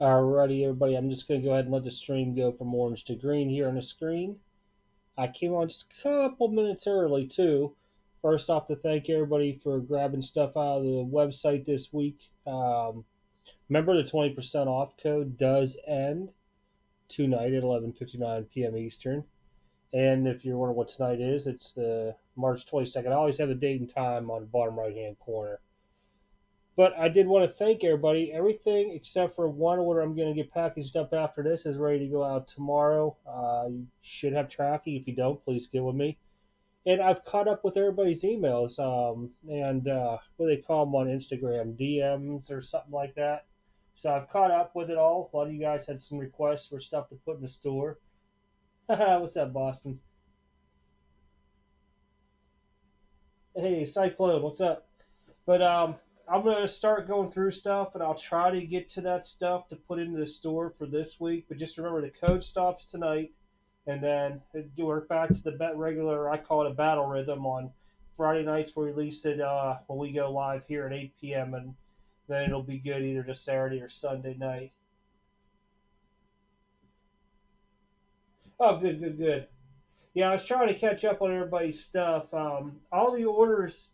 Alrighty, everybody. I'm just going to go ahead and let the stream go from orange to green here on the screen. I came on just a couple minutes early, too. First off, to thank everybody for grabbing stuff out of the website this week. Remember, the 20% off code does end tonight at 11:59 p.m. Eastern. And if you're wondering what tonight is, it's the March 22nd. I always have the date and time on the bottom right-hand corner. But I did want to thank everybody. Everything except for one order I'm going to get packaged up after this is ready to go out tomorrow. You should have tracking. If you don't, please get with me. And I've caught up with everybody's emails and what do they call them on Instagram, DMs or something like that. So I've caught up with it all. A lot of you guys had some requests for stuff to put in the store. What's up, Boston? Hey, Cyclone, what's up? But I'm gonna start going through stuff, and I'll try to get to that stuff to put into the store for this week. But just remember, the code stops tonight, and then we're back to the regular. I call it a battle rhythm on Friday nights. We release it when we go live here at 8 p.m. and then it'll be good either just Saturday or Sunday night. Oh, good, good, good. Yeah, I was trying to catch up on everybody's stuff. All the orders,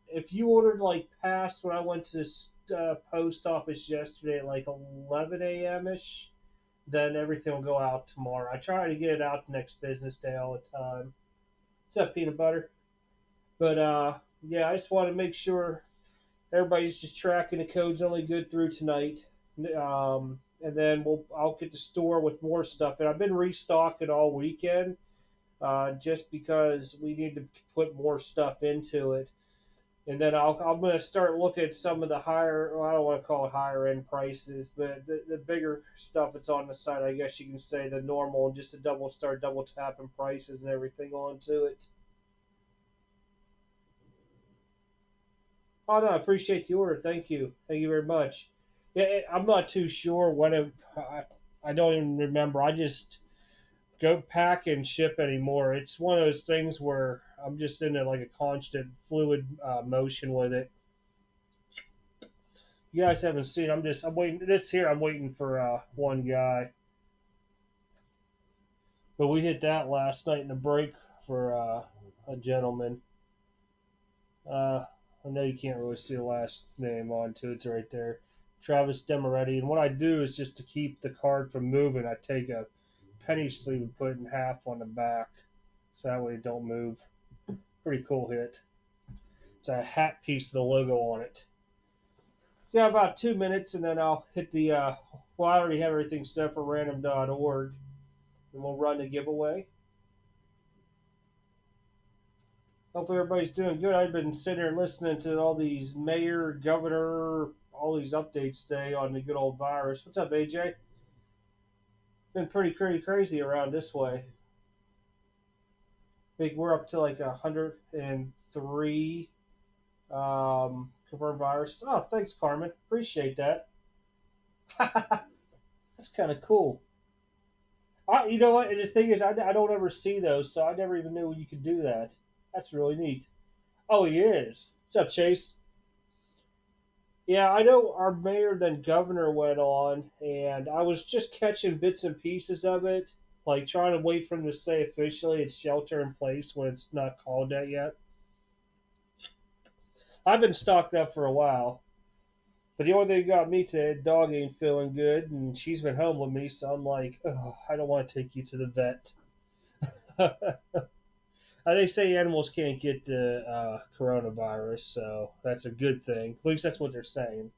if you ordered like past when I went to the post office yesterday at like 11 a.m. ish, then everything will go out tomorrow. I try to get it out next business day all the time. What's up, peanut butter? But yeah, I just want to make sure everybody's just tracking the codes only good through tonight. And then I'll get the store with more stuff. And I've been restocking all weekend just because we need to put more stuff into it. And then I'm going to start looking at some of the higher, well, I don't want to call it higher end prices, but the bigger stuff that's on the site, I guess you can say the normal, just to double tapping prices and everything onto it. Oh, no, I appreciate the order. Thank you. Thank you very much. Yeah, I'm not too sure I don't even remember. I just go pack and ship anymore. It's one of those things where I'm just in like a constant fluid motion with it. You guys haven't seen. I'm waiting. This here, I'm waiting for one guy. But we hit that last night in the break for a gentleman. I know you can't really see the last name onto it. It's right there. Travis Demoretti. And what I do is just to keep the card from moving, I take a penny sleeve and put it in half on the back. So that way it don't move. Pretty cool hit. It's a hat piece with the logo on it. Yeah, about 2 minutes, and then I'll hit the. Well, I already have everything set for random.org, and we'll run the giveaway. Hopefully, everybody's doing good. I've been sitting here listening to all these mayor, governor, all these updates today on the good old virus. What's up, AJ? Been pretty crazy around this way. I think we're up to like 103 confirmed viruses. Oh, thanks, Carmen. Appreciate that. That's kind of cool. You know what? And the thing is, I don't ever see those, so I never even knew you could do that. That's really neat. Oh, he is. What's up, Chase? Yeah, I know our mayor then governor went on, and I was just catching bits and pieces of it, like trying to wait for him to say officially it's shelter in place when it's not called that yet. I've been stocked up for a while, but the only thing that got me today, dog ain't feeling good, and she's been home with me, so I'm like, oh, I don't want to take you to the vet. They say animals can't get the coronavirus, so that's a good thing. At least that's what they're saying.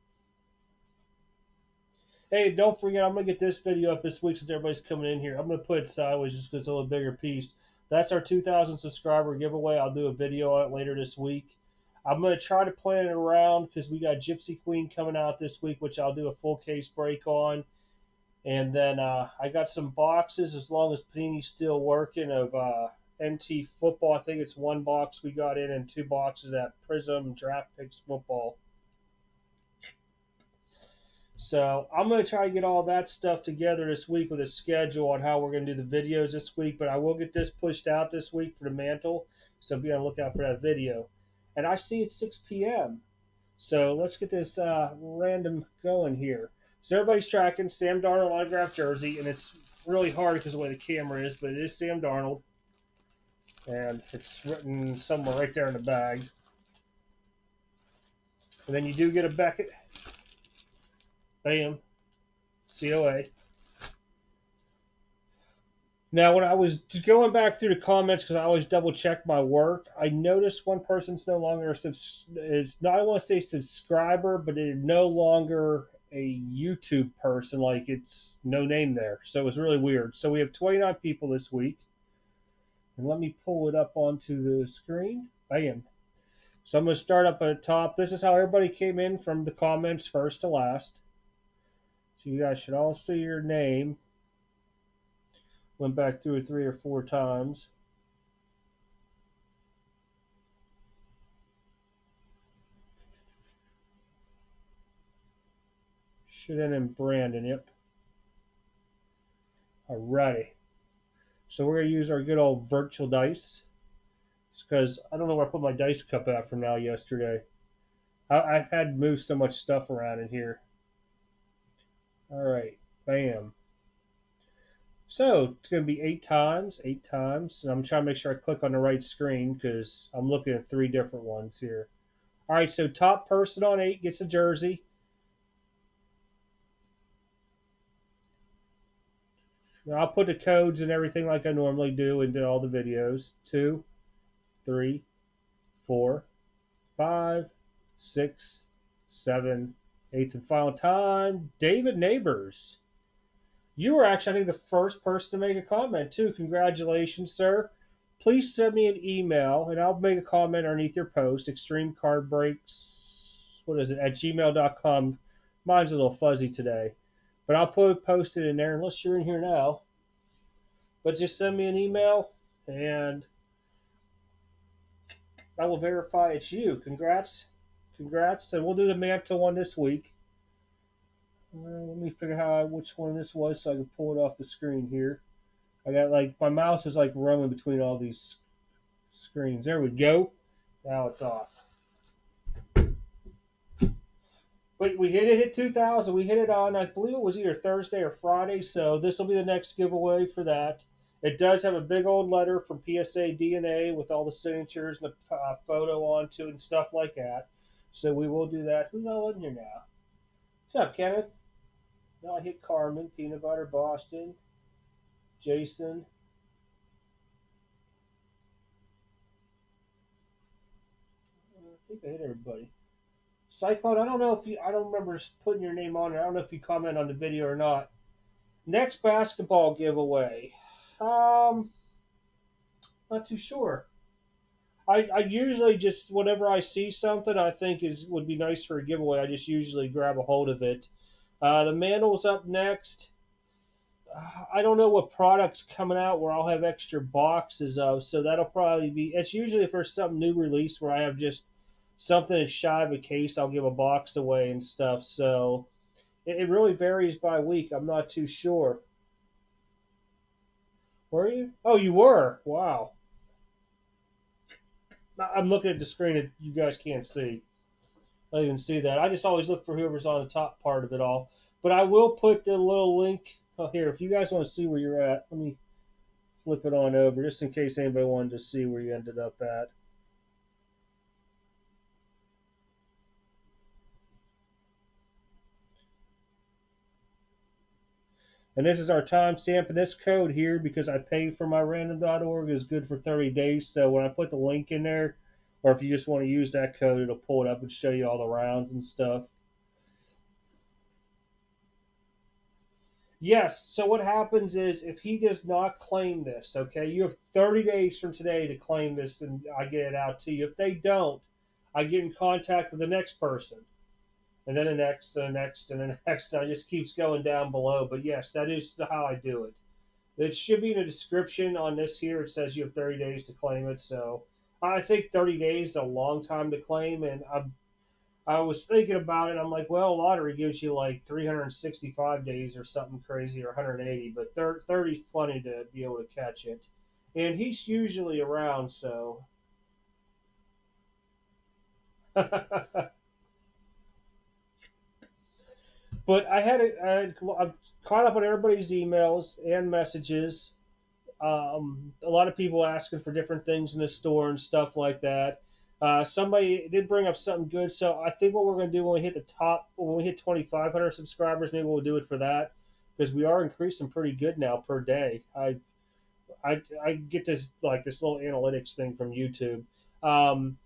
Hey, don't forget, I'm going to get this video up this week since everybody's coming in here. I'm going to put it sideways just because it's a little bigger piece. That's our 2,000 subscriber giveaway. I'll do a video on it later this week. I'm going to try to plan it around because we got Gypsy Queen coming out this week, which I'll do a full case break on. And then I got some boxes, as long as Panini's still working, of NT football. I think it's one box we got in and two boxes at Prism Draft Picks football. So I'm going to try to get all that stuff together this week with a schedule on how we're going to do the videos this week. But I will get this pushed out this week for the mantle. So be on the lookout for that video. And I see it's 6 p.m. So let's get this random going here. So everybody's tracking Sam Darnold autographed jersey, and it's really hard because of the way the camera is, but it is Sam Darnold. And it's written somewhere right there in the bag. And then you do get a Beckett. Bam. COA. Now, when I was going back through the comments, because I always double check my work, I noticed one person's no longer is not, I want to say subscriber, but it's no longer a YouTube person. Like, it's no name there. So it was really weird. So we have 29 people this week. And let me pull it up onto the screen. Bam. So I'm going to start up at the top. This is how everybody came in from the comments first to last. So you guys should all see your name. Went back through it 3 or 4 times. Should end in Brandon, yep. Alrighty. So we're going to use our good old virtual dice. Because I don't know where I put my dice cup at from now yesterday. I've had to move so much stuff around in here. Alright, bam. So it's going to be 8 times. And I'm trying to make sure I click on the right screen because I'm looking at 3 different ones here. Alright, so top person on 8 gets a jersey. I'll put the codes and everything like I normally do into all the videos. 2, 3, 4, 5, 6, 7, 8th and final time. David Neighbors. You were actually, I think, the first person to make a comment, too. Congratulations, sir. Please send me an email, and I'll make a comment underneath your post. Extreme Card Breaks, what is it, at gmail.com. Mine's a little fuzzy today. But I'll post it in there, unless you're in here now. But just send me an email, and I will verify it's you. Congrats. And we'll do the mantle one this week. Let me figure out which one this was so I can pull it off the screen here. I got my mouse is roaming between all these screens. There we go. Now it's off. But we hit 2,000. We hit it on, I believe it was either Thursday or Friday. So this will be the next giveaway for that. It does have a big old letter from PSA DNA with all the signatures and the photo onto it and stuff like that. So we will do that. Who's all in here now? What's up, Kenneth? No, I hit Carmen, Peanut Butter, Boston, Jason. I think I hit everybody. Cyclone, I don't remember putting your name on it. I don't know if you comment on the video or not. Next basketball giveaway. Not too sure. I usually just, whenever I see something I think would be nice for a giveaway, I just usually grab a hold of it. The Mantle's up next. I don't know what product's coming out where I'll have extra boxes of, so that'll probably be. It's usually if there's something new release where I have just something that's shy of a case, I'll give a box away and stuff. So it really varies by week. I'm not too sure. Were you? Oh, you were. Wow. I'm looking at the screen that you guys can't see. I don't even see that. I just always look for whoever's on the top part of it all. But I will put the little link. Oh, here, if you guys want to see where you're at, let me flip it on over just in case anybody wanted to see where you ended up at. And this is our timestamp, and this code here, because I pay for my random.org, is good for 30 days. So when I put the link in there, or if you just want to use that code, it'll pull it up and show you all the rounds and stuff. Yes, so what happens is if he does not claim this, okay, you have 30 days from today to claim this, and I get it out to you. If they don't, I get in contact with the next person. And then the next, and the next, and the next. And it just keeps going down below. But yes, that is how I do it. It should be in the description on this here. It says you have 30 days to claim it. So I think 30 days is a long time to claim. And I was thinking about it. I'm like, well, lottery gives you 365 days or something crazy, or 180. But 30 is plenty to be able to catch it. And he's usually around, so. But I'm caught up on everybody's emails and messages. A lot of people asking for different things in the store and stuff like that. Somebody did bring up something good, so I think what we're going to do when we hit the top, when we hit 2,500 subscribers, maybe we'll do it for that because we are increasing pretty good now per day. I get this like this little analytics thing from YouTube. Um,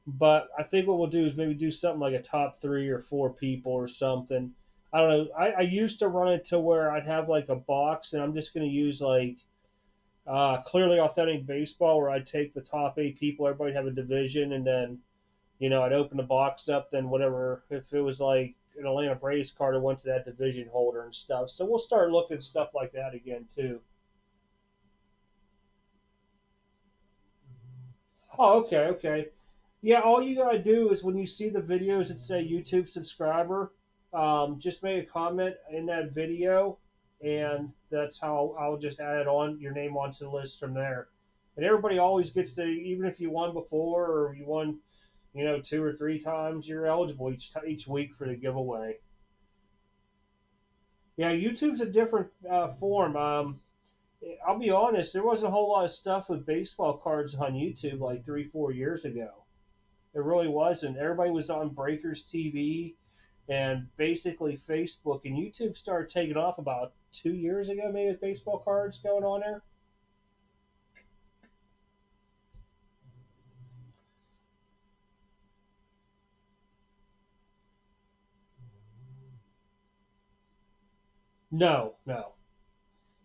but I think what we'll do is maybe do something like a top 3 or 4 people or something. I don't know. I used to run it to where I'd have like a box, and I'm just going to use like clearly authentic baseball, where I'd take the top 8 people, everybody have a division, and then I'd open the box up. Then whatever, if it was like an Atlanta Braves card, I went to that division holder and stuff. So we'll start looking at stuff like that again too. Oh, okay, okay. Yeah, all you gotta do is when you see the videos that say YouTube subscriber, just make a comment in that video, and that's how I'll just add on your name onto the list from there. And everybody always gets to, even if you won before or you won, 2 or 3 times, you're eligible each week for the giveaway. Yeah, YouTube's a different form. I'll be honest, there wasn't a whole lot of stuff with baseball cards on YouTube like 3, 4 years ago. It really wasn't. Everybody was on Breakers TV and basically Facebook, and YouTube started taking off about 2 years ago, maybe with baseball cards going on there. No, no.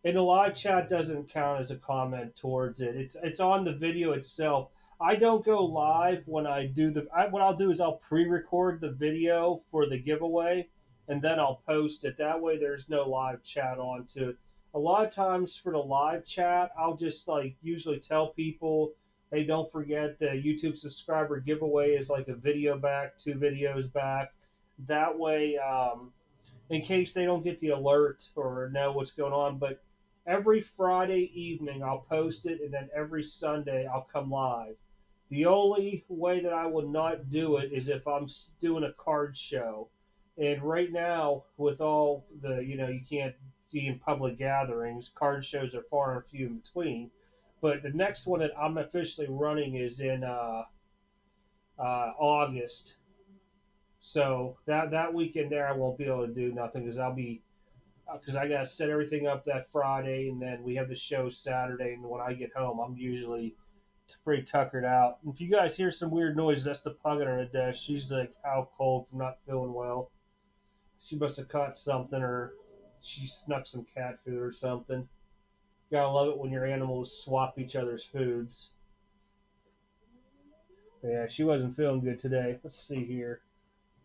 And the live chat doesn't count as a comment towards it. It's on the video itself. I don't go live when I do what I'll do is I'll pre-record the video for the giveaway, and then I'll post it. That way, there's no live chat on to. A lot of times for the live chat, I'll just like usually tell people, hey, don't forget the YouTube subscriber giveaway is like a video back, 2 videos back. That way, in case they don't get the alert or know what's going on. But every Friday evening, I'll post it, and then every Sunday, I'll come live. The only way that I will not do it is if I'm doing a card show. And right now, with all the, you can't be in public gatherings, card shows are far and few in between. But the next one that I'm officially running is in August. So that weekend there, I won't be able to do nothing because I got to set everything up that Friday, and then we have the show Saturday. And when I get home, I'm usually pretty tuckered out. And if you guys hear some weird noise, that's the pug on her desk. She's like out cold from not feeling well. She must have caught something, or she snuck some cat food or something. Gotta love it when your animals swap each other's foods. But yeah, she wasn't feeling good today. Let's see here.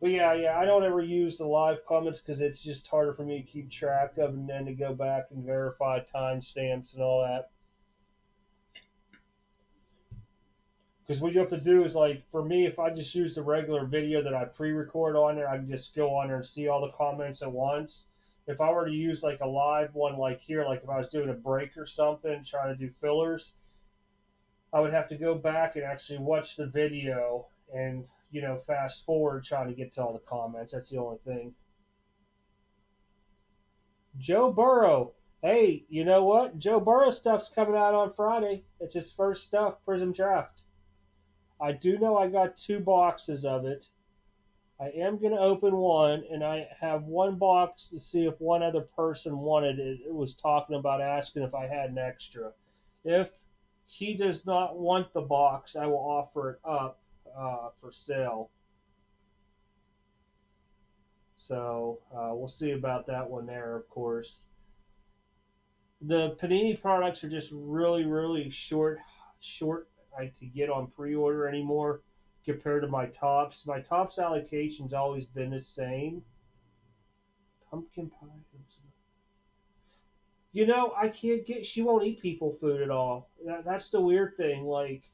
But yeah, yeah, I don't ever use the live comments because it's just harder for me to keep track of and then to go back and verify timestamps and all that. Because what you have to do is like for me, if I just use the regular video that I pre-record on there, I can just go on there and see all the comments at once. If I were to use like a live one like here, like if I was doing a break or something, trying to do fillers, I would have to go back and actually watch the video and fast forward trying to get to all the comments. That's the only thing. Joe Burrow. Hey, you know what? Joe Burrow stuff's coming out on Friday. It's his first stuff, Prism Draft. I do know I got 2 boxes of it. I am going to open one, and I have one box to see if one other person wanted it. It was talking about asking if I had an extra. If he does not want the box, I will offer it up for sale. So we'll see about that one there, of course. The Panini products are just really, really short to get on pre-order anymore compared to my tops. My tops allocation's always been the same. Pumpkin pie. I can't get. She won't eat people food at all. That's the weird thing. Like,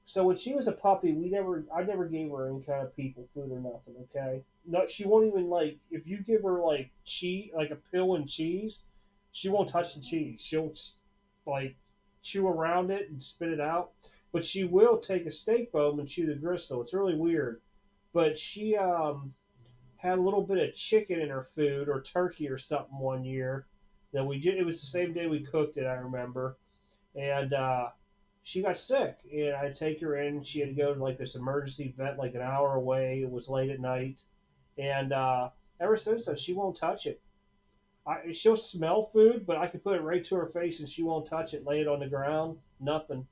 so when she was a puppy, I never gave her any kind of people food or nothing. Okay, no, she won't even like if you give her like cheese, like a pill and cheese, she won't touch the cheese. She'll like chew around it and spit it out, but she will take a steak bone and chew the gristle. It's really weird, but she had a little bit of chicken in her food or turkey or something one year. That we did. It was the same day we cooked it. I remember, and she got sick, and I take her in. She had to go to like this emergency vet, like an hour away. It was late at night, and ever since then, she won't touch it. She'll smell food, but I can put it right to her face, and she won't touch it. Lay it on the ground, nothing.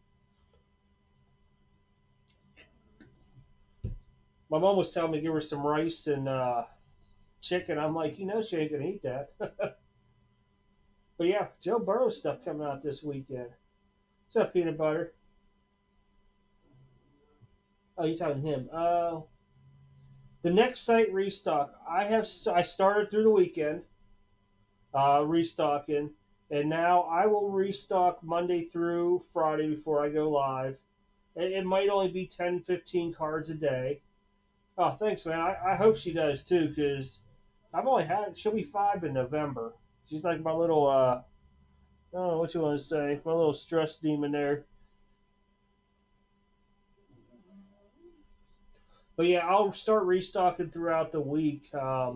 My mom was telling me to give her some rice and chicken. I'm like, she ain't gonna eat that. But yeah, Joe Burrow stuff coming out this weekend. What's up, peanut butter? Oh, you talking to him? The next site restock. I started through the weekend restocking, and now I will restock Monday through Friday before I go live. It might only be 10, 15 cards a day. Oh, thanks, man. I hope she does too, because I've only had. She'll be 5 in November. She's like my little. I don't know what you want to say. My little stress demon there. But yeah, I'll start restocking throughout the week. I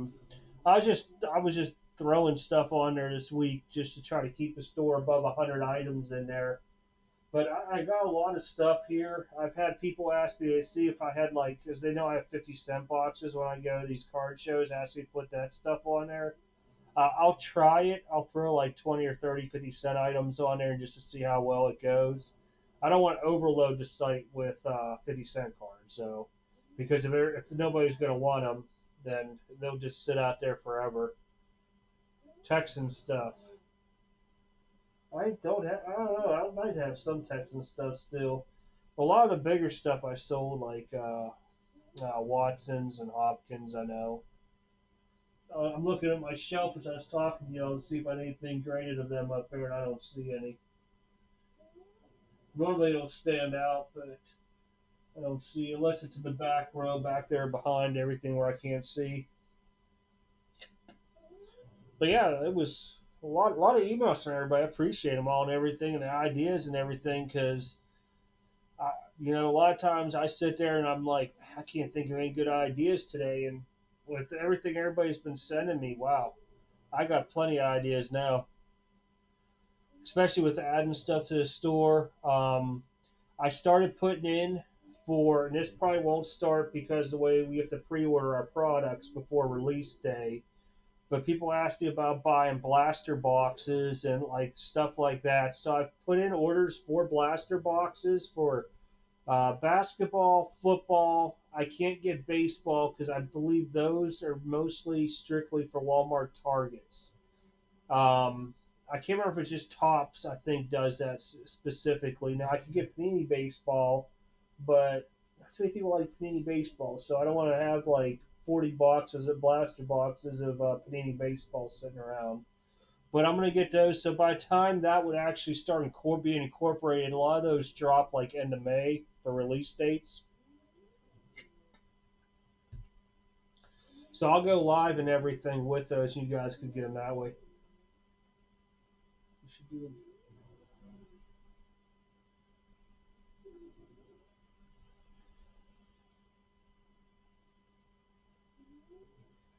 was just throwing stuff on there this week just to try to keep the store above 100 items in there. But I got a lot of stuff here. I've had people ask me to see if I had like, because they know I have 50-cent boxes when I go to these card shows. Ask me to put that stuff on there. I'll try it. I'll throw like 20 or 30 50-cent items on there just to see how well it goes. I don't want to overload the site with 50-cent cards. So, because if nobody's going to want them, then they'll just sit out there forever. Texan stuff. I don't have. I don't know. I might have some Texan stuff still. A lot of the bigger stuff I sold, like Watsons and Hopkins. I know. I'm looking at my shelf as I was talking to you to see if I had anything graded of them up there, and I don't see any. Normally it'll stand out, but I don't see unless it's in the back row back there behind everything where I can't see. But yeah, it was a lot of emails from everybody. I appreciate them all and everything, and the ideas and everything, because a lot of times I sit there and I'm like, I can't think of any good ideas today, and with everything everybody's been sending me, wow, I got plenty of ideas now, especially with adding stuff to the store. I started putting in for, and this probably won't start because the way we have to pre-order our products before release day. But people ask me about buying blaster boxes and like stuff like that. So I put in orders for blaster boxes for basketball, football. I can't get baseball because I believe those are mostly strictly for Walmart Targets. I can't remember if it's just Tops. I think does that specifically. Now I could get Panini baseball, but not too many people like Panini baseball, so I don't want to have like 40 boxes of blaster boxes of Panini baseball sitting around. But I'm gonna get those. So by the time that would actually start being incorporated, a lot of those drop like end of May for release dates. So I'll go live and everything with those. You guys can get them that way.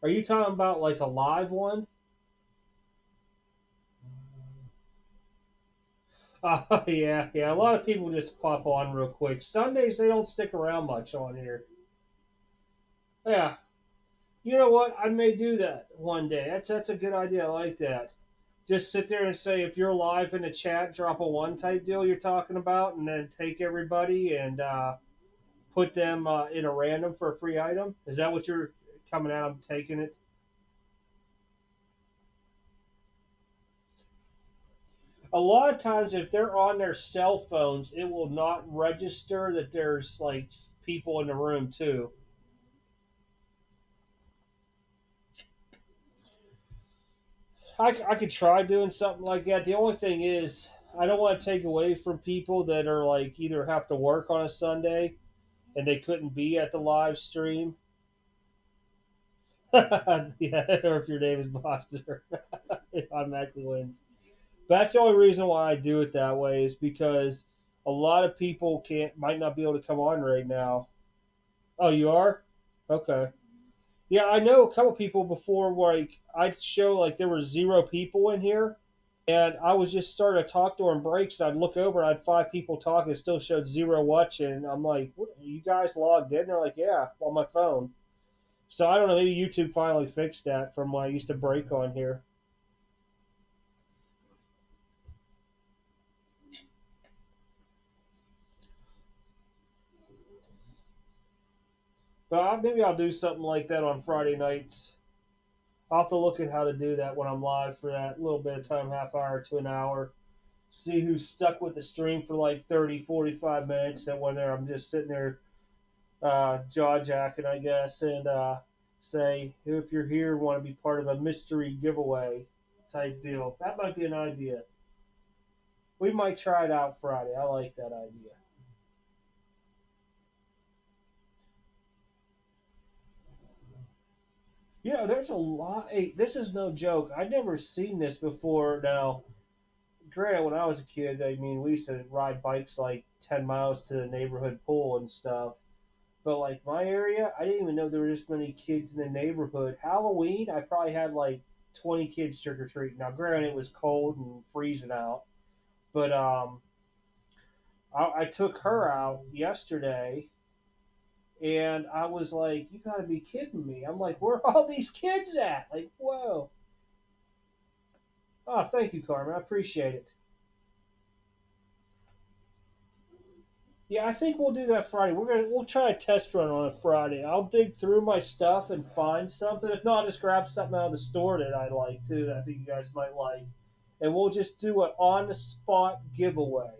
Are you talking about like a live one? Yeah, yeah. A lot of people just pop on real quick. Sundays they don't stick around much on here. Yeah, you know what? I may do that one day. That's a good idea. I like that. Just sit there and say if you're live in the chat, drop a one type deal you're talking about, and then take everybody and put them in a random for a free item. Is that what you're coming out? I'm taking it. A lot of times, if they're on their cell phones, it will not register that there's like people in the room too. I could try doing something like that. The only thing is, I don't want to take away from people that are like either have to work on a Sunday and they couldn't be at the live stream. Yeah, or if your name is Buster, it automatically wins. But that's the only reason why I do it that way is because a lot of people might not be able to come on right now. Oh, you are? Okay. Yeah, I know a couple people before where like I'd show like there were zero people in here, and I was just starting to talk during breaks. And I'd look over and I had five people talking. It still showed zero watching. And I'm like, what, are you guys logged in? And they're like, yeah, on my phone. So I don't know. Maybe YouTube finally fixed that from when I used to break on here. But maybe I'll do something like that on Friday nights. I'll have to look at how to do that when I'm live for that little bit of time, half hour to an hour. See who's stuck with the stream for like 30, 45 minutes. And when I'm just sitting there jaw jacking, I guess, and say, if you're here, want to be part of a mystery giveaway type deal. That might be an idea. We might try it out Friday. I like that idea. Yeah, there's a lot. Hey, this is no joke. I'd never seen this before. Now, granted, when I was a kid, I mean, we used to ride bikes like 10 miles to the neighborhood pool and stuff. But like my area, I didn't even know there were this many kids in the neighborhood. Halloween, I probably had like 20 kids trick or treating. Now, granted, it was cold and freezing out, but I took her out yesterday, and I was like, "You got to be kidding me!" I'm like, "Where are all these kids at?" Like, whoa! Oh, thank you, Carmen. I appreciate it. Yeah, I think we'll do that Friday. We'll try a test run on a Friday. I'll dig through my stuff and find something. If not, I'll just grab something out of the store that I like too. That I think you guys might like, and we'll just do an on the spot giveaway.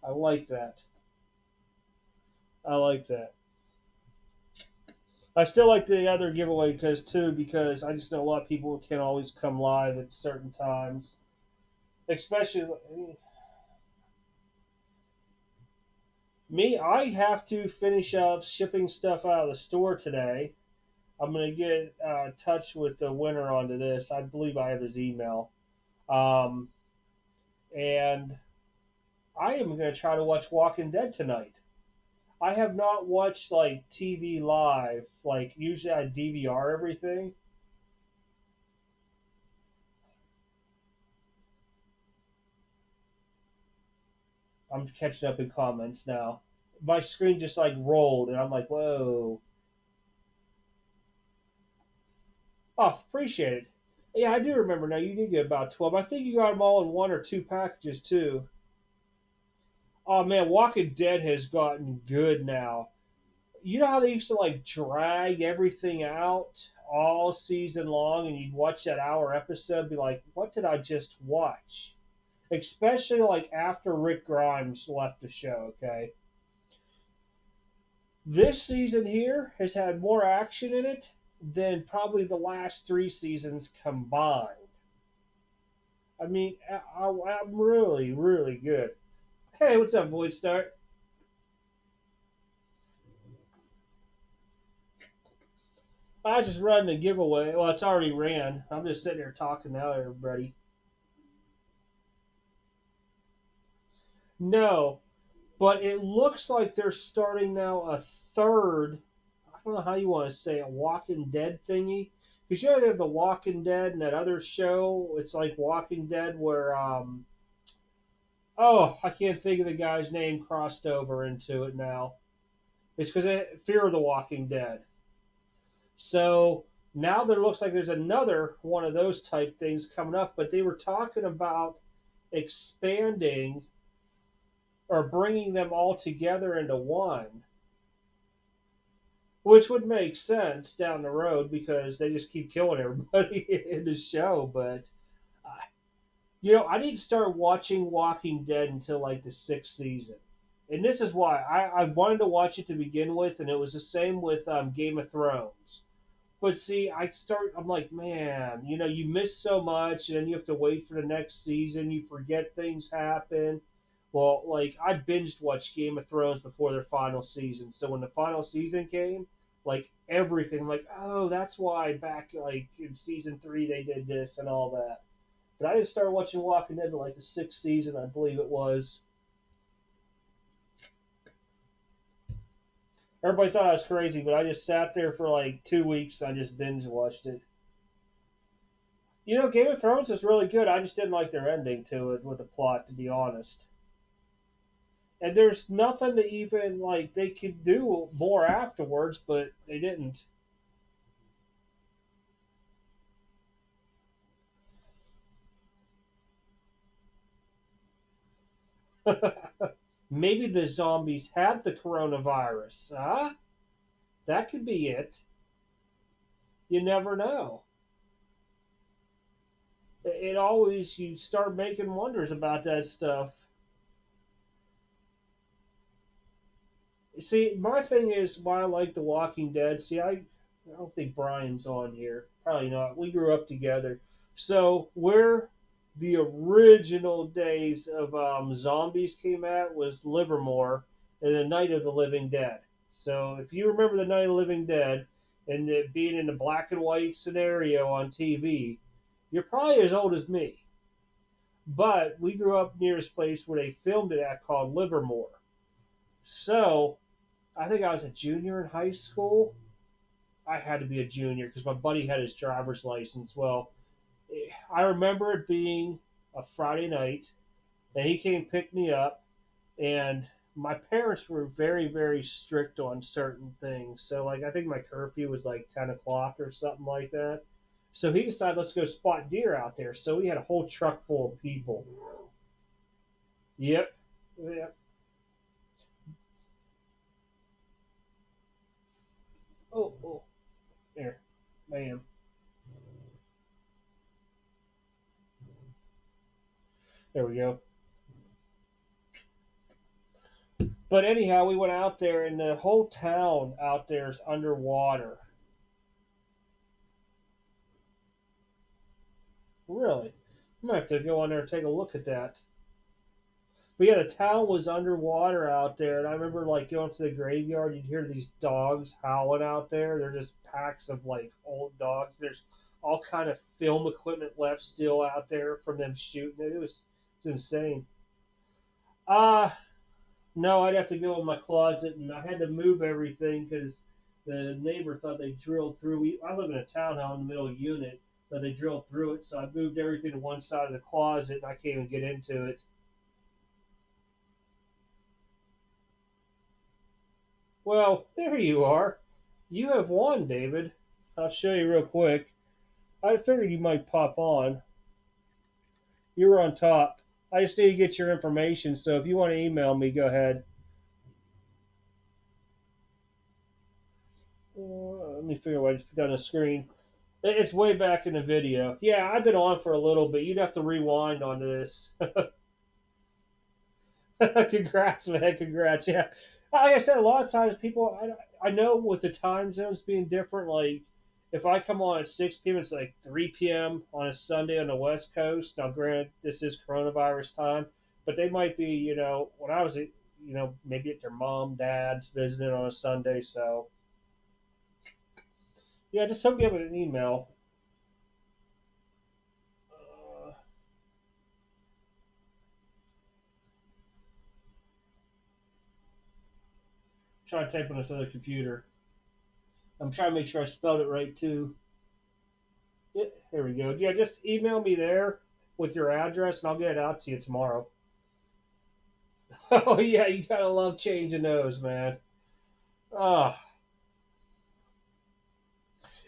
I like that. I like that. I still like the other giveaway because I just know a lot of people can't always come live at certain times, especially me. I have to finish up shipping stuff out of the store today. I'm going to get in touch with the winner onto this. I believe I have his email. Um, and I am going to try to watch Walking Dead tonight. I have not watched like TV live. Like usually I DVR everything. I'm catching up in comments now. My screen just like rolled, and I'm like, whoa. Oh, appreciate it. Yeah, I do remember now. You did get about 12. I think you got them all in one or two packages too. Oh man, Walking Dead has gotten good now. You know how they used to like drag everything out all season long, and you'd watch that hour episode, be like, "What did I just watch?" Especially like after Rick Grimes left the show. Okay, this season here has had more action in it than probably the last three seasons combined. I mean, I'm really, really good. Hey, what's up, Void Start? I just running a giveaway. Well, it's already ran. I'm just sitting here talking now to everybody. No, but it looks like they're starting now a third. I don't know how you want to say it, Walking Dead thingy. Because you know they have the Walking Dead and that other show. It's like Walking Dead where oh, I can't think of the guy's name crossed over into it now. It's because Fear of the Walking Dead. So now there looks like there's another one of those type things coming up, but they were talking about expanding or bringing them all together into one, which would make sense down the road because they just keep killing everybody in the show. But I didn't start watching Walking Dead until like the sixth season, and this is why I wanted to watch it to begin with, and it was the same with Game of Thrones. But see, I'm like, man, you miss so much, and then you have to wait for the next season. You forget things happen. Well, like I binged watched Game of Thrones before their final season, so when the final season came, like everything, I'm like, oh, that's why back like in season three they did this and all that. But I didn't start watching Walking Dead until like the sixth season, I believe it was. Everybody thought I was crazy, but I just sat there for like 2 weeks. And I just binge watched it. Game of Thrones was really good. I just didn't like their ending to it with the plot, to be honest. And there's nothing to even like they could do more afterwards, but they didn't. Maybe the zombies had the coronavirus, huh? That could be it. You never know. It always you start making wonders about that stuff. See, my thing is why I like The Walking Dead. I don't think Brian's on here. Probably not. We grew up together, so where the original days of zombies came at was Livermore and the Night of the Living Dead. So if you remember the Night of the Living Dead and it being in a black and white scenario on TV, you're probably as old as me. But we grew up near this place where they filmed it at called Livermore. So I think I was a junior in high school. I had to be a junior because my buddy had his driver's license. Well, I remember it being a Friday night, and he came pick me up, and my parents were very, very strict on certain things. So, like, I think my curfew was like 10 o'clock or something like that. So he decided, let's go spot deer out there. So we had a whole truck full of people. Yep. Yep. Oh, oh, there, ma'am. There we go. But anyhow, we went out there, and the whole town out there is underwater. Really, I'm gonna have to go on there and take a look at that. But yeah, the town was underwater out there, and I remember like going to the graveyard. You'd hear these dogs howling out there. They're just packs of like old dogs. There's all kind of film equipment left still out there from them shooting it. It was insane. Uh no, I'd have to go in my closet, and I had to move everything because the neighbor thought they drilled through. I live in a townhome in the middle unit, but they drilled through it, so I moved everything to one side of the closet, and I can't even get into it. Well, there you are. You have won, David. I'll show you real quick. I figured you might pop on. You were on top. I just need to get your information, so if you want to email me, go ahead. Let me figure out what I just put down the screen. It's way back in the video. Yeah, I've been on for a little bit. You'd have to rewind on this. Congrats, man. Congrats. Yeah. Like I said, a lot of times people, I know with the time zones being different, like if I come on at 6 p.m., it's like 3 p.m. on a Sunday on the West Coast. Now, granted, this is coronavirus time, but they might be, when I was, maybe at their mom, dad's visiting on a Sunday. So, yeah, just hope you have an email. Try to type on this other computer. I'm trying to make sure I spelled it right, too. Yeah, here we go. Yeah, just email me there with your address, and I'll get it out to you tomorrow. Oh yeah, you gotta love changing those, man. Oh,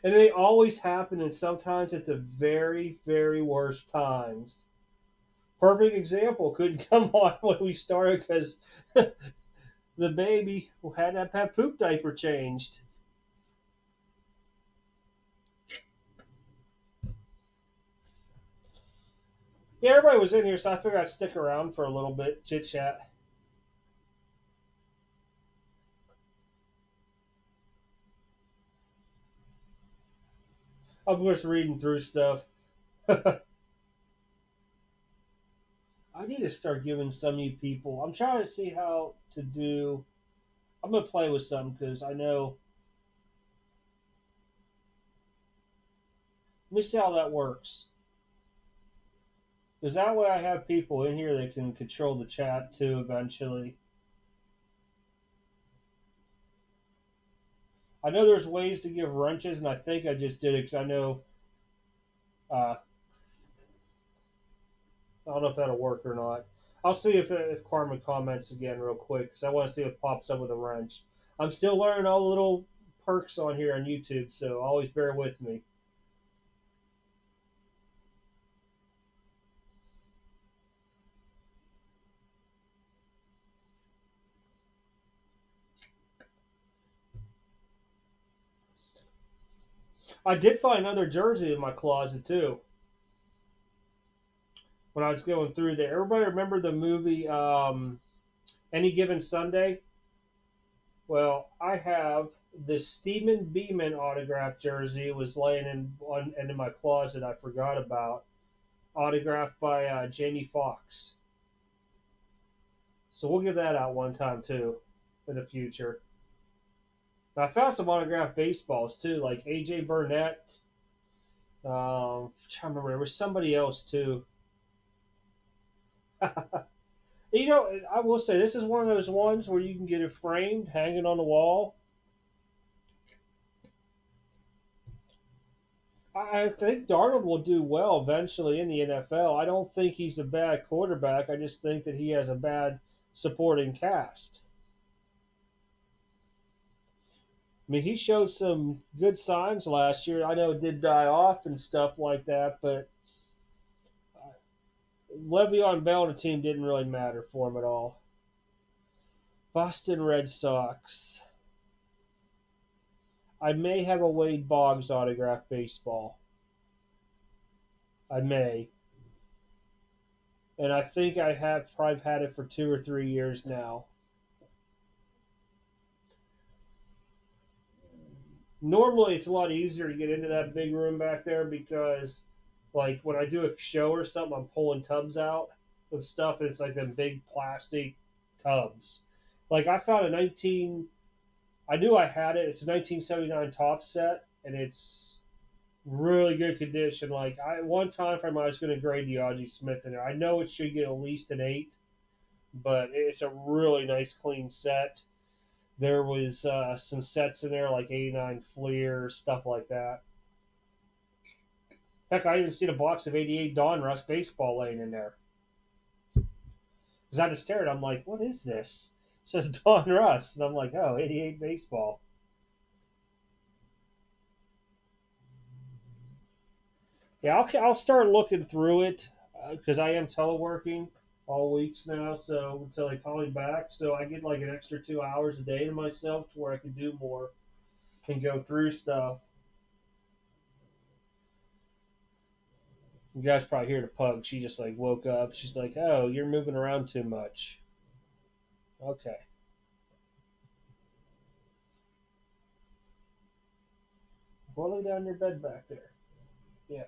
and they always happen, and sometimes at the very, very worst times. Perfect example couldn't come on when we started because the baby had to have poop diaper changed. Yeah, everybody was in here, so I figured I'd stick around for a little bit, chit chat. I'm just reading through stuff. I need to start giving some of you people. I'm trying to see how to do. I'm gonna play with some because I know. Let me see how that works. Because that way I have people in here that can control the chat too eventually. I know there's ways to give wrenches, and I think I just did it because uh, I don't know if that'll work or not. I'll see if Carmen comments again real quick because I want to see what pops up with a wrench. I'm still learning all the little perks on here on YouTube, so always bear with me. I did find another jersey in my closet too. When I was going through there, everybody remember the movie Any Given Sunday? Well, I have the Stephen Beeman autographed jersey. It was laying in my closet. I forgot about autographed by Jamie Foxx. So we'll give that out one time too in the future. I found some autographed baseballs too, like AJ Burnett. I'm trying to remember, there was somebody else too. You know, I will say this is one of those ones where you can get it framed, hanging on the wall. I think Darnold will do well eventually in the NFL. I don't think he's a bad quarterback. I just think that he has a bad supporting cast. I mean, he showed some good signs last year. I know it did die off and stuff like that, but Le'Veon Bell and the team didn't really matter for him at all. Boston Red Sox. I may have a Wade Boggs autographed baseball. I may. And I think I have probably had it for 2 or 3 years now. Normally, it's a lot easier to get into that big room back there because, like, when I do a show or something, I'm pulling tubs out of stuff, and it's like them big plastic tubs. Like, I found a 19. I knew I had it. It's a 1979 top set, and it's really good condition. Like, one time frame, I was going to grade the Ozzie Smith in there. I know it should get at least an 8, but it's a really nice, clean set. There was some sets in there like '89 Fleer, stuff like that. Heck, I even seen a box of '88 Donruss baseball laying in there. Because I just stared, I'm like, what is this? It says Donruss, and I'm like, oh, '88 baseball. Yeah, I'll start looking through it because I am teleworking all weeks now. So until they call me back, so I get like an extra 2 hours a day to myself to where I can do more and go through stuff. You guys probably hear the pug. She just like woke up. She's like, "Oh, you're moving around too much." Okay. Well, lay down your bed back there. Yeah.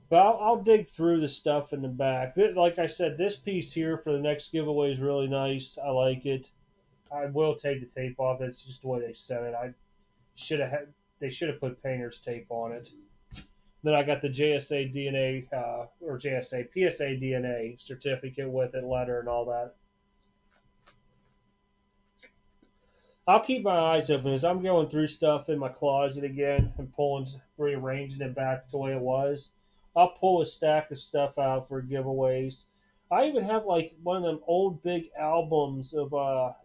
But I'll dig through the stuff in the back. Like I said, this piece here for the next giveaway is really nice. I like it. I will take the tape off. It's just the way they set it. I should have had. They should have put painter's tape on it. Then I got the JSA DNA or JSA PSA DNA certificate with it, letter and all that. I'll keep my eyes open as I'm going through stuff in my closet again and pulling, rearranging it back to the way it was. I'll pull a stack of stuff out for giveaways. I even have like one of them old big albums of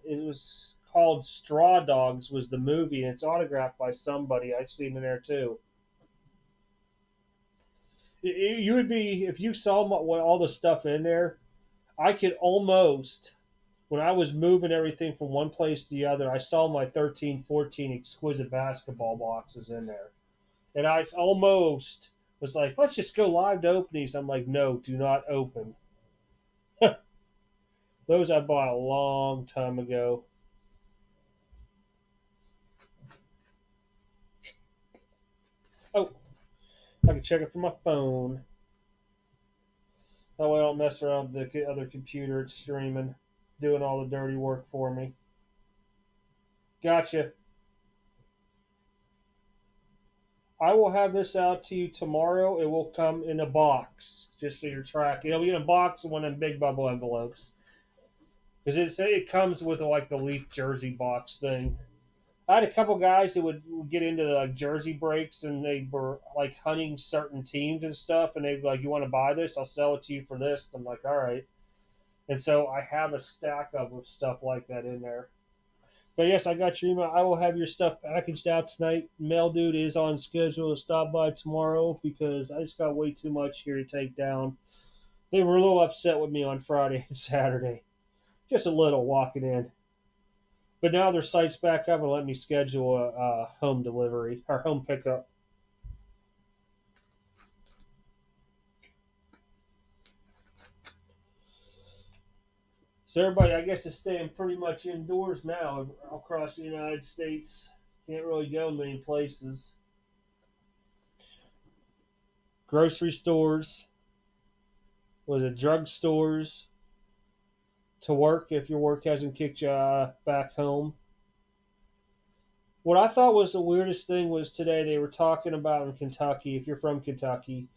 it was called Straw Dogs was the movie and it's autographed by somebody I've seen in there too. You would be if you saw what all the stuff in there. I could almost when I was moving everything from one place to the other, I saw my 13, 14 exquisite basketball boxes in there. And I almost was like, let's just go live to openings. I'm like, no, do not open. Those I bought a long time ago. Oh, I can check it from my phone. That way I don't mess around with the other computer. It's streaming, doing all the dirty work for me. Gotcha. I will have this out to you tomorrow. It will come in a box, just so you're tracking. It'll be in a box and one of them big bubble envelopes. because it comes with like the Leaf jersey box thing. I had a couple guys that would get into the like, jersey breaks, and they were like hunting certain teams and stuff, and they'd be like, "You want to buy this? I'll sell it to you for this." I'm like, "All right." And so I have a stack of stuff like that in there. But yes, I got your email. I will have your stuff packaged out tonight. Mail dude is on schedule to stop by tomorrow because I just got way too much here to take down. They were a little upset with me on Friday and Saturday, just a little walking in. But now their site's back up and let me schedule a home delivery or home pickup. So everybody, I guess, is staying pretty much indoors now across the United States. Can't really go many places. Grocery stores, was it drugstores, to work if your work hasn't kicked you back home. What I thought was the weirdest thing was today they were talking about in Kentucky, if you're from Kentucky,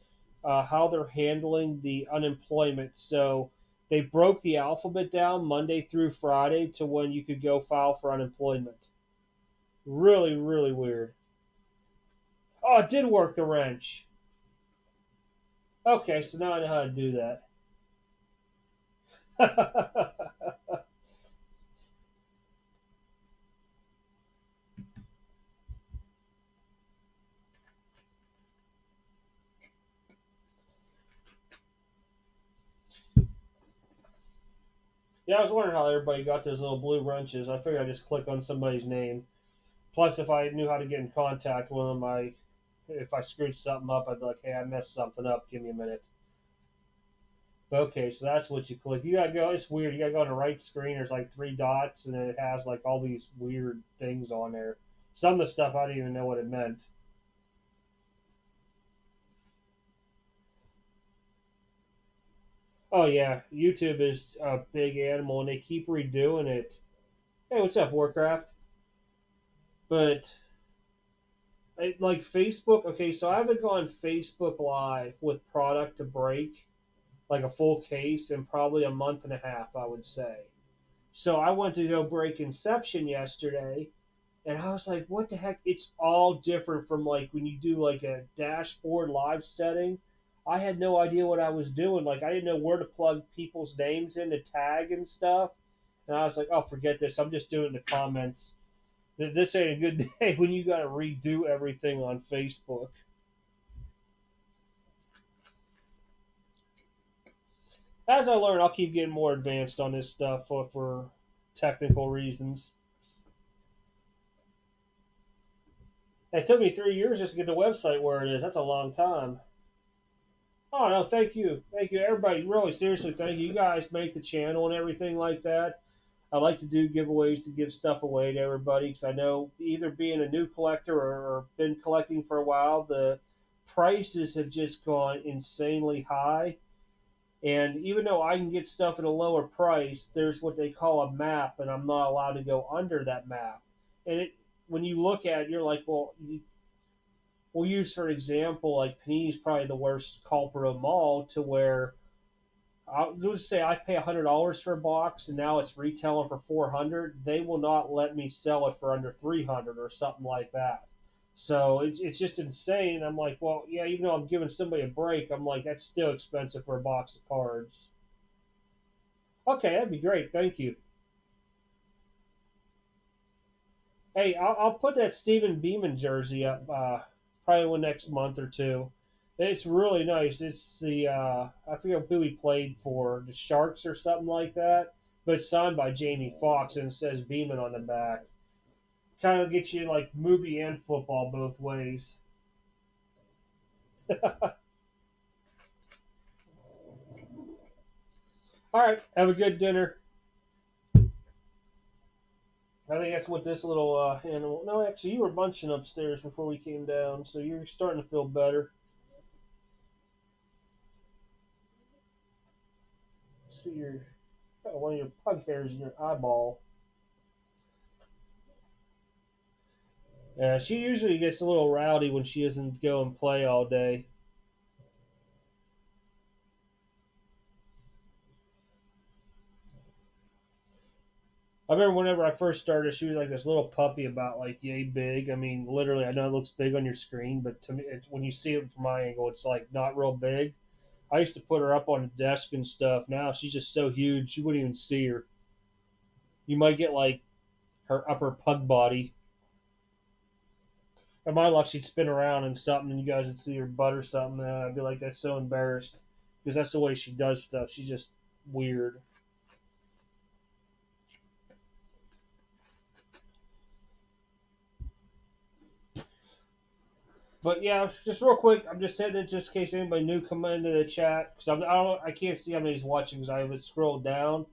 how they're handling the unemployment. So they broke the alphabet down Monday through Friday to when you could go file for unemployment. Really, really weird. Oh, it did work the wrench. Okay, so now I know how to do that. Yeah, I was wondering how everybody got those little blue wrenches. I figured I'd just click on somebody's name. Plus, if I knew how to get in contact with them, if I screwed something up, I'd be like, "Hey, I messed something up. Give me a minute." But okay, so that's what you click. You gotta go. It's weird. You gotta go on the right screen. There's like three dots, and it has like all these weird things on there. Some of the stuff I didn't even know what it meant. Oh yeah, YouTube is a big animal, and they keep redoing it. Hey, what's up, Warcraft? But like Facebook. Okay, so I haven't gone Facebook Live with product to break like a full case in probably a month and a half, I would say. So I went to go break Inception yesterday, and I was like, "What the heck?" It's all different from like when you do like a dashboard live setting. I had no idea what I was doing. Like I didn't know where to plug people's names in to tag and stuff. And I was like, "Oh, forget this. I'm just doing the comments." This ain't a good day when you got to redo everything on Facebook. As I learn, I'll keep getting more advanced on this stuff for technical reasons. It took me 3 years just to get the website where it is. That's a long time. Oh no, thank you, everybody. Really, seriously, thank you. You guys make the channel and everything like that. I like to do giveaways to give stuff away to everybody because I know either being a new collector or been collecting for a while, the prices have just gone insanely high. And even though I can get stuff at a lower price, there's what they call a map, and I'm not allowed to go under that map. And when you look at it, you're like, well, we'll use for example, like Panini's probably the worst culprit of them all, to where I'll just say I pay $100 for a box, and now it's retailing for 400. They will not let me sell it for under 300 or something like that. So it's just insane. I'm like, well, yeah, even though I'm giving somebody a break, I'm like, that's still expensive for a box of cards. Okay, that'd be great. Thank you. Hey, I'll put that Stephen Beeman jersey up probably in next month or two. It's really nice. It's the I forget who he played for, the Sharks or something like that. But it's signed by Jamie Foxx and it says Beeman on the back. Kind of gets you like movie and football both ways. All right, have a good dinner. I think that's what this little animal. No, actually, you were munching upstairs before we came down, so you're starting to feel better. See your one of your pug hairs in your eyeball. Yeah, she usually gets a little rowdy when she doesn't go and play all day. remember whenever I first started, she was like this little puppy about like yay big. I mean, literally, I know it looks big on your screen, but to me, when you see it from my angle, it's like not real big. I used to put her up on the desk and stuff. Now she's just so huge, you wouldn't even see her. You might get like her upper pug body. At my luck, she'd spin around and something, and you guys would see her butt or something, and I'd be like, that's so embarrassed because that's the way she does stuff. She's just weird. But yeah, just real quick, I'm just saying it just in case anybody new come into the chat because I can't see how many's watching because I haven't scrolled down.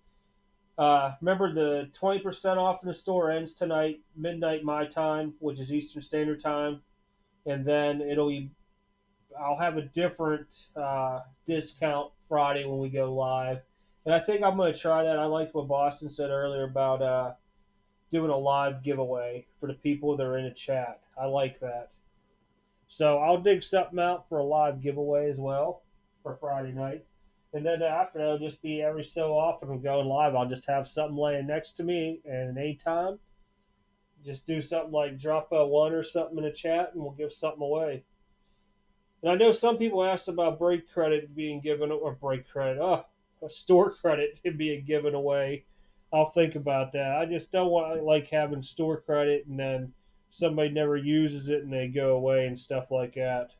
Remember the 20% off in the store ends tonight, midnight my time, which is Eastern Standard Time, and then I'll have a different discount Friday when we go live, and I think I'm going to try that. I liked what Boston said earlier about doing a live giveaway for the people that are in the chat. I like that. So I'll dig something out for a live giveaway as well for Friday night. And then after that, it'll just be every so often I'm going live. I'll just have something laying next to me, and anytime, just do something like drop a one or something in the chat, and we'll give something away. And I know some people asked about break credit being given, or break credit, a store credit being given away. I'll think about that. I just don't want like having store credit and then somebody never uses it and they go away and stuff like that.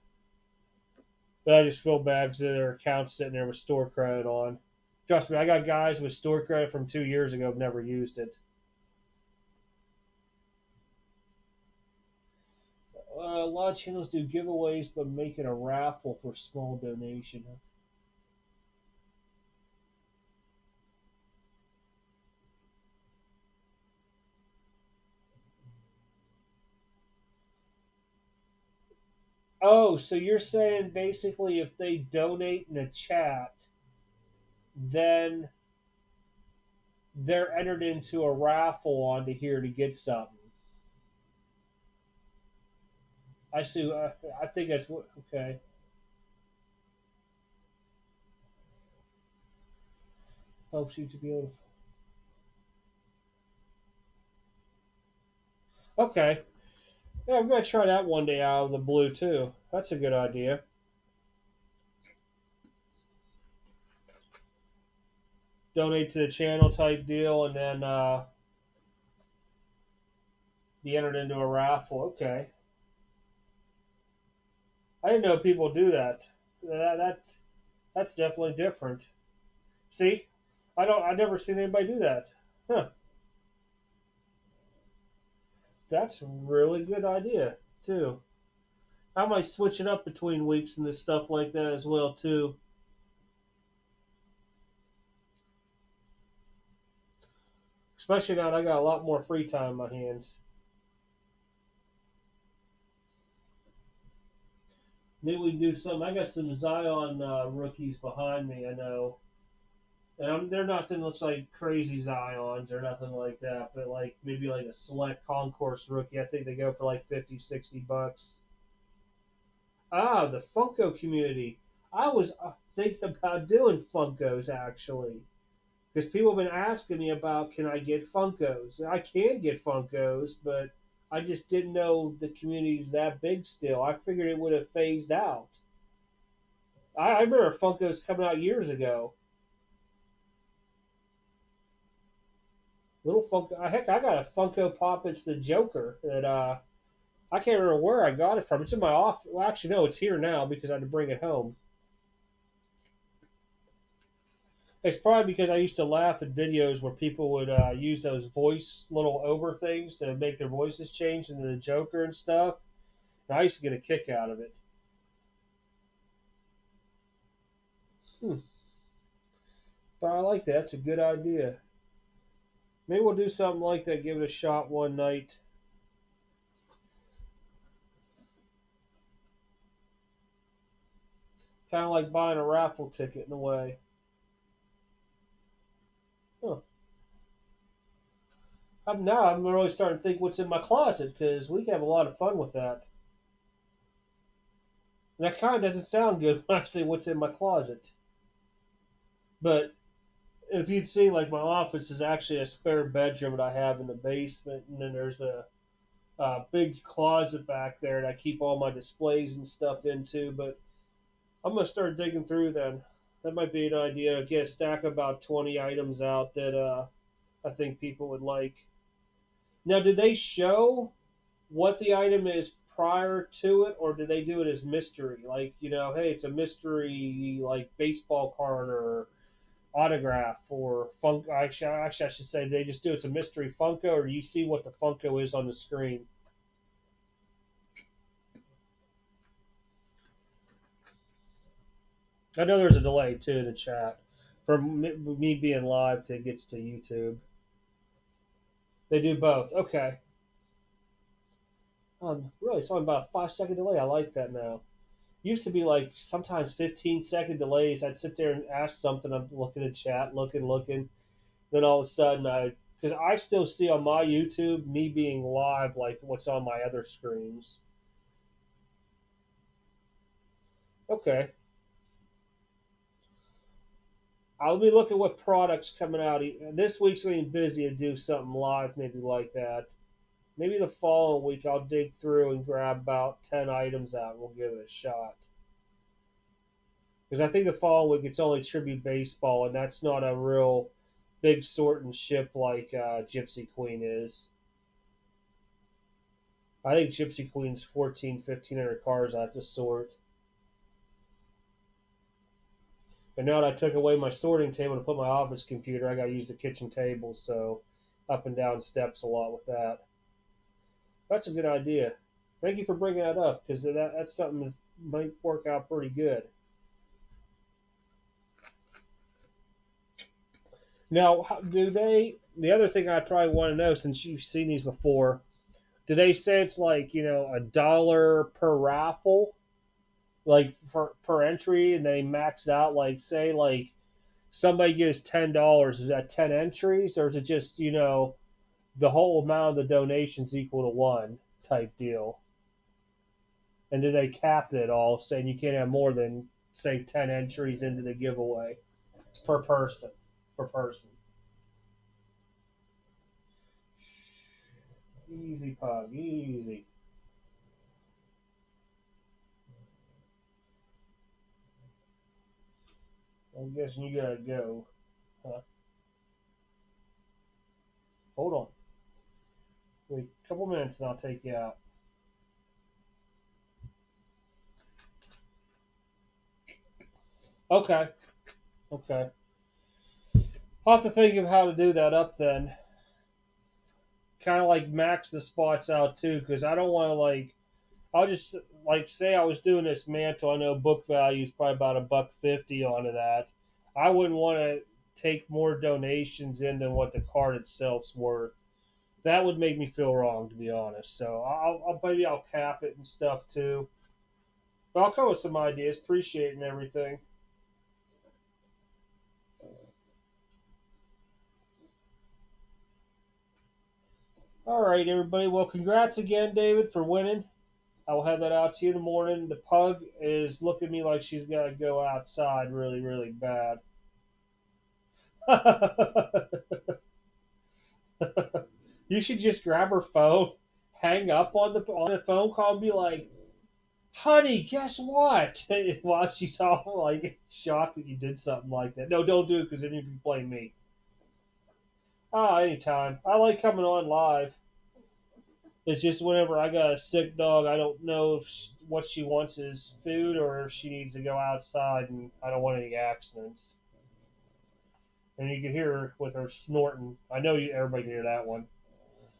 But I just feel bad because their account's sitting there with store credit on. Trust me, I got guys with store credit from 2 years ago who've never used it. A lot of channels do giveaways by making a raffle for small donation. Oh, so you're saying basically if they donate in the chat, then they're entered into a raffle onto here to get something. I see. I think that's what. Okay. Helps you to be able to. Okay. Yeah, I'm gonna try that one day out of the blue too. That's a good idea. Donate to the channel type deal, and then be entered into a raffle. Okay. I didn't know people do that. That's definitely different. See, I never seen anybody do that. Huh. That's a really good idea too. I might switch it up between weeks and this stuff like that as well too. Especially now that I got a lot more free time in my hands. Maybe we can do something. I got some Zion rookies behind me. I know, and they're nothing that's like crazy Zions or nothing like that. But like maybe like a select concourse rookie. I think they go for like 50, $60. Ah, the Funko community. I was thinking about doing Funkos actually because people have been asking me about can I get Funkos. I can get Funkos, but I just didn't know the community's that big still. I figured it would have phased out. I remember Funkos coming out years ago. Little Funko, heck, I got a Funko Pop. It's the Joker that I can't remember where I got it from. It's in my office. Well, actually, no, it's here now because I had to bring it home. It's probably because I used to laugh at videos where people would use those voice little over things to make their voices change into the Joker and stuff. And I used to get a kick out of it. Hmm. But I like that. That's a good idea. Maybe we'll do something like that. Give it a shot one night. Kind of like buying a raffle ticket in a way. Huh. I'm really starting to think what's in my closet because we can have a lot of fun with that. And that kind of doesn't sound good when I say what's in my closet. But if you'd see, like my office is actually a spare bedroom that I have in the basement, and then there's a big closet back there that I keep all my displays and stuff into. But I'm gonna start digging through then. That might be an idea. Get a stack of about 20 items out that I think people would like. Now, do they show what the item is prior to it, or do they do it as mystery? Like, hey, it's a mystery, like baseball card or autograph or funk. Actually, I should say they just do it's a mystery Funko, or do you see what the Funko is on the screen? I know there's a delay too in the chat from me being live to it gets to YouTube. They do both. Okay. Really, it's only about a 5 second delay. I like that now. Used to be like sometimes 15-second delays. I'd sit there and ask something. I'm looking at chat, looking. Then all of a sudden, because I still see on my YouTube me being live like what's on my other screens. Okay. I'll be looking what products coming out. This week's getting busy to do something live, maybe like that. Maybe the following week I'll dig through and grab about 10 items out and we'll give it a shot. Because I think the following week it's only tribute baseball, and that's not a real big sort and ship like Gypsy Queen is. I think Gypsy Queen's 1,500 cards I have to sort. And now that I took away my sorting table to put my office computer, I got to use the kitchen table, so up and down steps a lot with that. That's a good idea. Thank you for bringing that up because that's something that might work out pretty good. Now, do they? The other thing I probably want to know, since you've seen these before, do they say it's like $1 per raffle, like for per entry, and they max out like say like somebody gives $10, is that 10 entries, or is it just the whole amount of the donations equal to one type deal? And do they cap it at all, saying you can't have more than say 10 entries into the giveaway per person? Per person. Easy, Pug. Easy. I'm guessing you gotta go. Huh? Hold on. Wait a couple minutes and I'll take you out. Okay. Okay. I'll have to think of how to do that up then. Kind of like max the spots out too, because I don't want to like. I'll just like say I was doing this mantle. I know book value is probably about $1.50 onto that. I wouldn't want to take more donations in than what the card itself's worth. That would make me feel wrong, to be honest. So maybe I'll cap it and stuff too. But I'll come with some ideas. Appreciate it and everything. All right, everybody. Well, congrats again, David, for winning. I will have that out to you in the morning. The pug is looking at me like she's got to go outside really, really bad. You should just grab her phone, hang up on the phone call, and be like, "Honey, guess what?" While she's all like shocked that you did something like that. No, don't do it because then you can blame me. Ah, anytime. I like coming on live. It's just whenever I got a sick dog, I don't know if what she wants is food or if she needs to go outside, and I don't want any accidents. And you can hear her with her snorting. I know everybody can hear that one.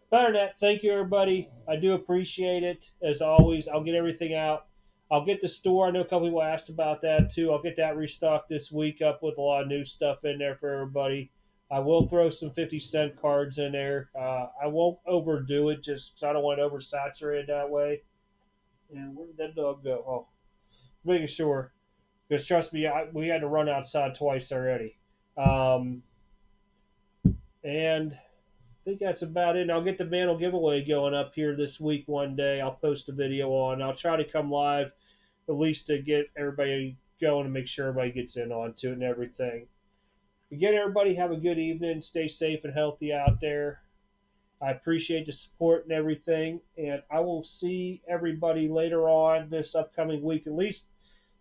Better than that, thank you, everybody. I do appreciate it. As always, I'll get everything out. I'll get the store. I know a couple people asked about that, too. I'll get that restocked this week up with a lot of new stuff in there for everybody. I will throw some 50-cent cards in there. I won't overdo it just because I don't want it oversaturated that way. And where did that dog go? Oh, making sure. Because trust me, we had to run outside twice already. And I think that's about it. I'll get the mantle giveaway going up here this week one day. I'll post a video on. I'll try to come live at least to get everybody going and make sure everybody gets in onto it and everything. Again, everybody, have a good evening. Stay safe and healthy out there. I appreciate the support and everything, and I will see everybody later on this upcoming week, at least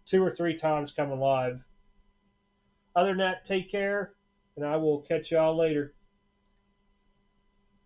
2 or 3 times coming live. Other than that, take care, and I will catch y'all later.